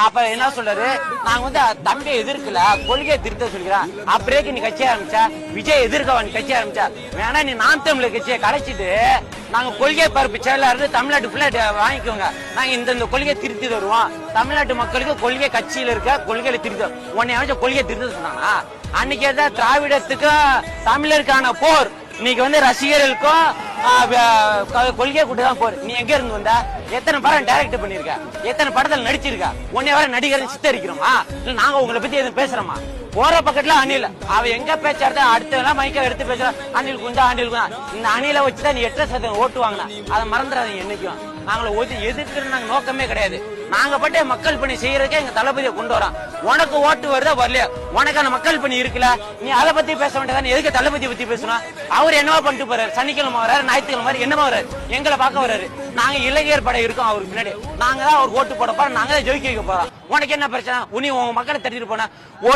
அப்ப என்ன சொல்றாரு, நாங்க வந்து தம்பியை எதிர்க்கல, கொள்கையை திருத்த சொல்லிக்கிறேன். அப்படியே நீ கட்சி ஆரம்பிச்சா, விஜய் எதிர்க்கவன் கட்சி ஆரம்பிச்சா, வேணா நீ நாம் தமிழர் கட்சியை கலைச்சிட்டு நாங்க கொள்கை பரப்பு செயலாளர் தமிழ்நாட்டு ஃபுல்லா வாங்கிக்கோங்க. நாங்க இந்த கொள்கையை திருத்தி தருவோம். தமிழ்நாட்டு மக்களுக்கு கொள்கை கட்சியில இருக்க கொள்கையில திருத்த உன்னை அமைச்ச கொள்கையை திருத்த சொன்னாங்க. அன்னைக்கு திராவிடத்துக்கும் தமிழருக்கான போர். இன்னைக்கு வந்து ரசிகர்களுக்கும் கொள்கை கூட்டுதான் போர். நீ எங்க இருந்து வந்த? எத்தனை படம் டைரக்ட் பண்ணிருக்க? எத்தனை படத்துல நடிச்சிருக்க? உன்னை வர நடிகர் சித்தரிக்கிறோமா? இல்ல நாங்க உங்களை பத்தி எதுவும் பேசுறோமா? போற பக்கத்துல அணில் அவ எங்க பேச்சாரு அடுத்த மைக்க எடுத்து பேசுற அணில் குஞ்சா அணில் குஞ்சா. இந்த அணில வச்சுதான் நீ 8% ஓட்டு வாங்கினா அதை மறந்துடாதீங்க. என்னைக்கும் நாங்களை எதிர்க்கிற நாங்க நோக்கமே கிடையாது. நாங்க பட்ட மக்கள் பணி செய்யறதுக்கே எங்க தளபதியை கொண்டு வரோம். உனக்கு ஓட்டு வருதா வரலையா? உனக்கான மக்கள் பணி இருக்குல்ல, நீ அதை பத்தி பேச வேண்டியதானே. எதுக்கு தளபதியை பத்தி பேசணும்? அவர் என்னவா பண்ணிட்டு போறாரு? சனிக்கிழமை வர்றாரு, ஞாயிற்றுக்கிழமை வர்றாரு, என்னமா வர்றாரு? எங்களை பார்க்க வர்றாரு. நாங்க இளைஞர் படை இருக்கோம் அவருக்கு பின்னாடி. நாங்க தான் அவர் ஓட்டு போட போறோம். நாங்க தான் ஜெயிக்க வைக்க போறோம். உனக்கு என்ன பிரச்சனை? உனி உங்க மக்களை தட்டிட்டு போன ஒரு